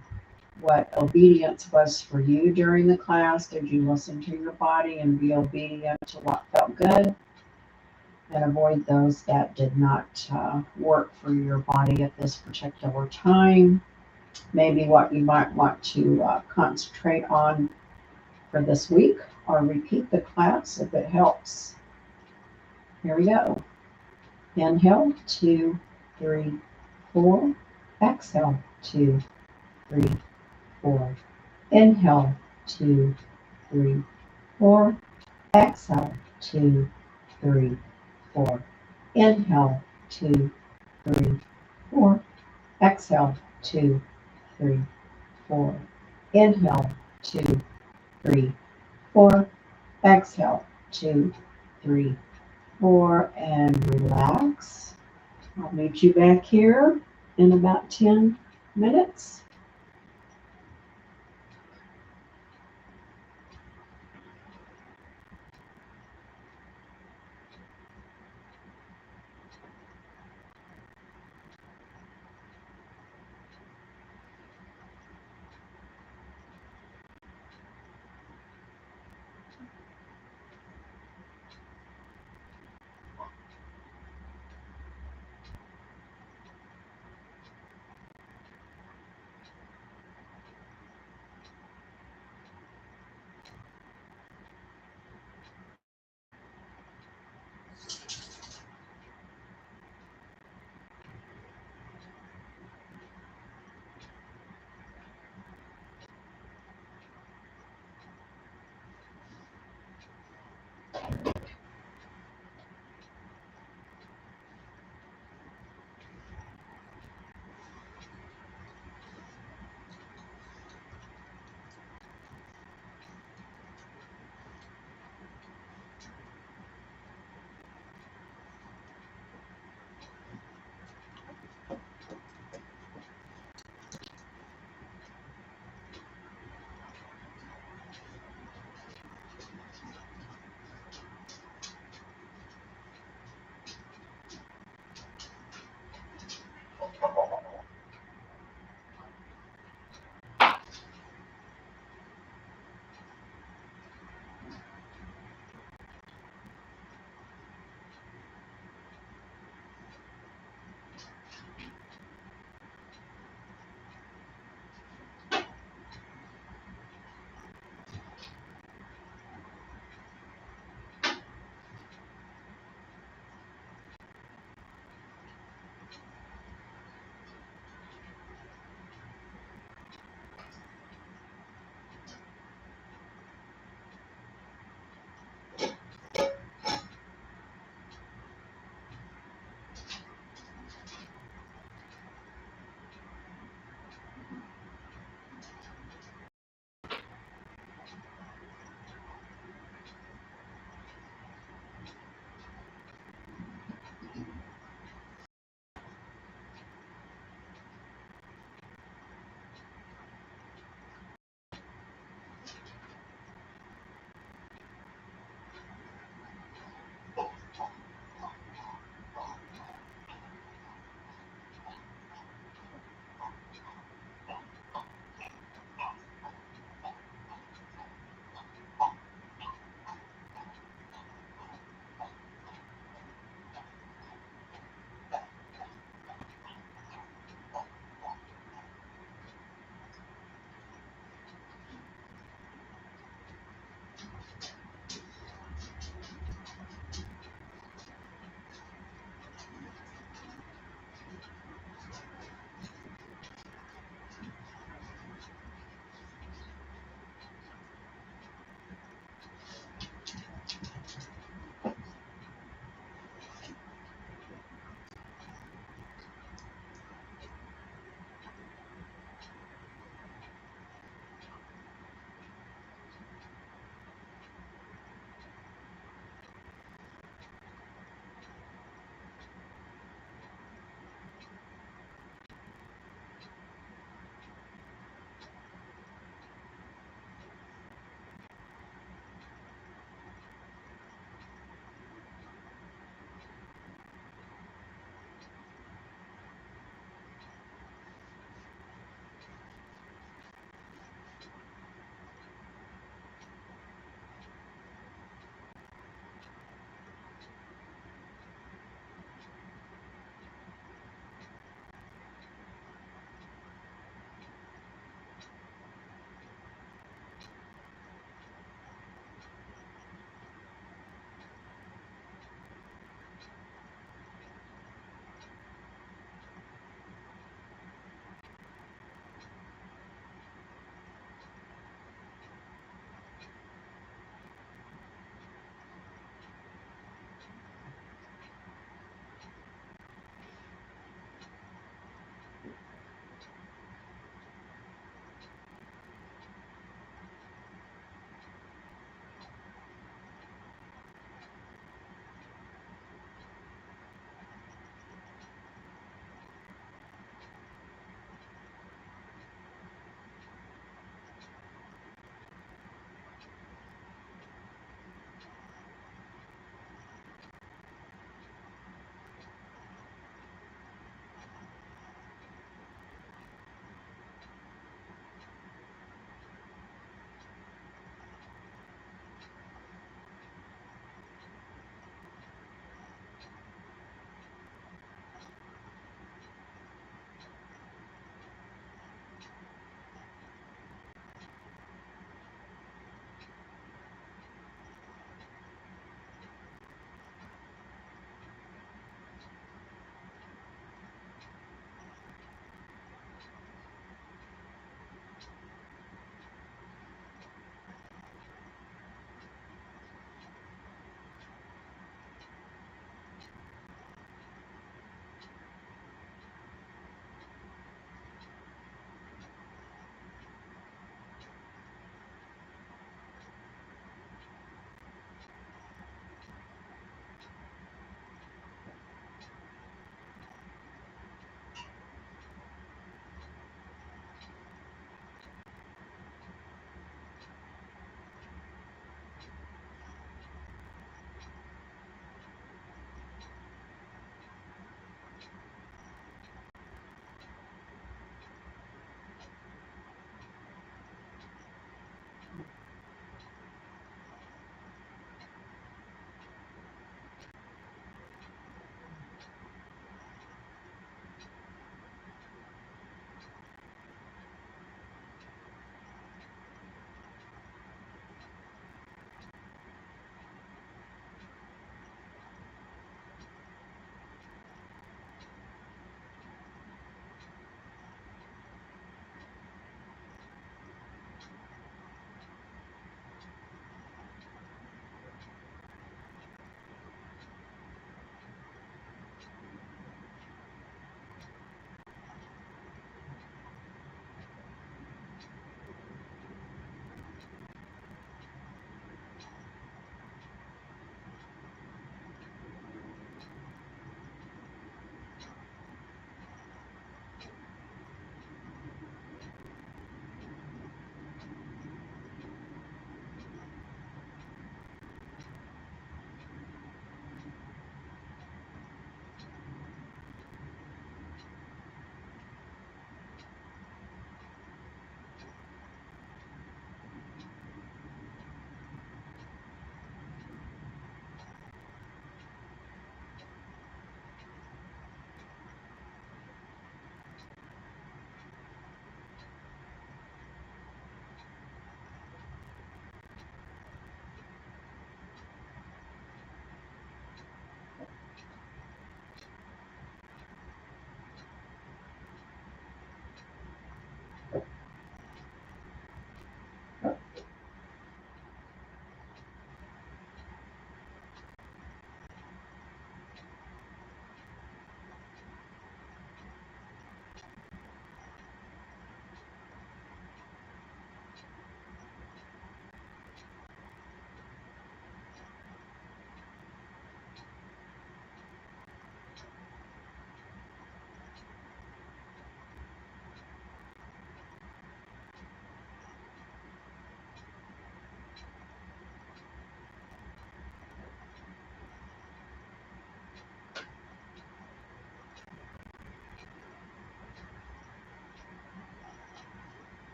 what obedience was for you during the class. Did you listen to your body and be obedient to what felt good? And avoid those that did not work for your body at this particular time. Maybe what you might want to concentrate on for this week, or repeat the class if it helps. Here we go. Inhale, 2, 3, 4. Exhale, 2, 3, 4. Inhale, 2, 3, 4. Exhale, 2, 3, 4. Inhale, 2, 3, 4. Exhale, 2, 3, 4. Inhale, 2, 3, 4. Exhale, 2, 3, 4. And relax. I'll meet you back here in about 10 minutes.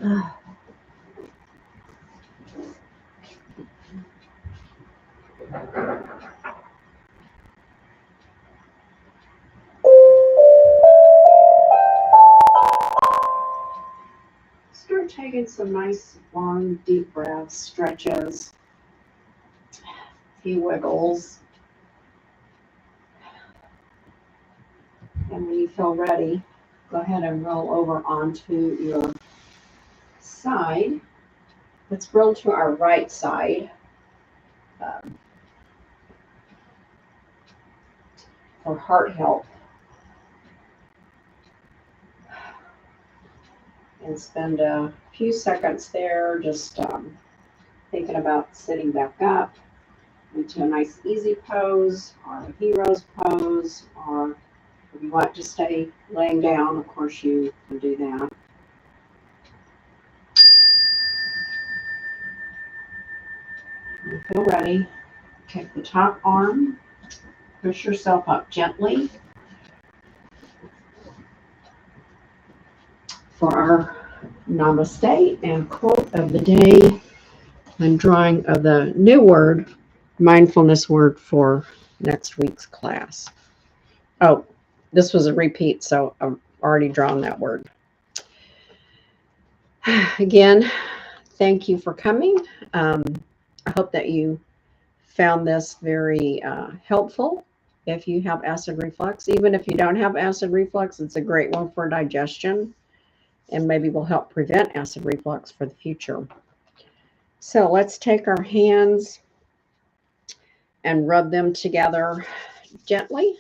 Start taking some nice, long, deep breaths, stretches, a few wiggles. And when you feel ready, go ahead and roll over onto your side. Let's roll to our right side for heart health. And spend a few seconds there just thinking about sitting back up into a nice easy pose or a hero's pose, or if you want to stay laying down, of course you can do that. When you feel ready, take the top arm, push yourself up gently for our namaste and quote of the day. I'm drawing the new word, mindfulness word for next week's class. Oh, this was a repeat, so I've already drawn that word. Again, thank you for coming. I hope that you found this very helpful. If you have acid reflux, even if you don't have acid reflux, it's a great one for digestion and maybe will help prevent acid reflux for the future. So let's take our hands and rub them together gently,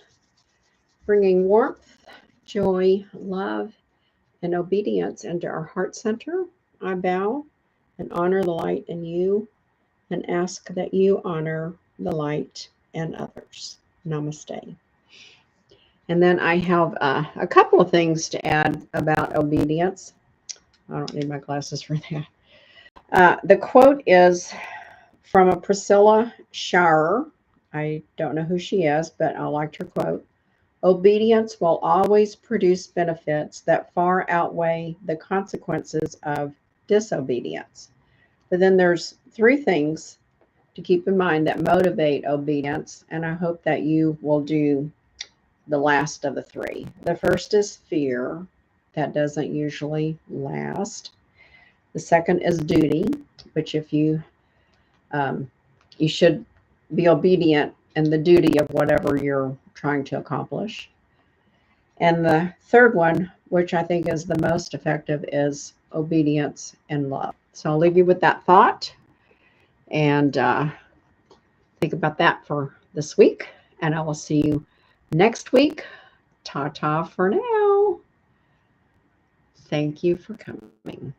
bringing warmth, joy, love, and obedience into our heart center. I bow and honor the light in you and ask that you honor the light in others. Namaste. And then I have a couple of things to add about obedience. I don't need my glasses for that. The quote is from a Priscilla Schauer. I don't know who she is, but I liked her quote. Obedience will always produce benefits that far outweigh the consequences of disobedience. But then there's three things to keep in mind that motivate obedience, and I hope that you will do the last of the three. The first is fear. That doesn't usually last. The second is duty, which if you should be obedient in the duty of whatever you're trying to accomplish. And the third one, which I think is the most effective, is obedience and love. So I'll leave you with that thought and think about that for this week. And I will see you next week. Ta-ta for now. Thank you for coming.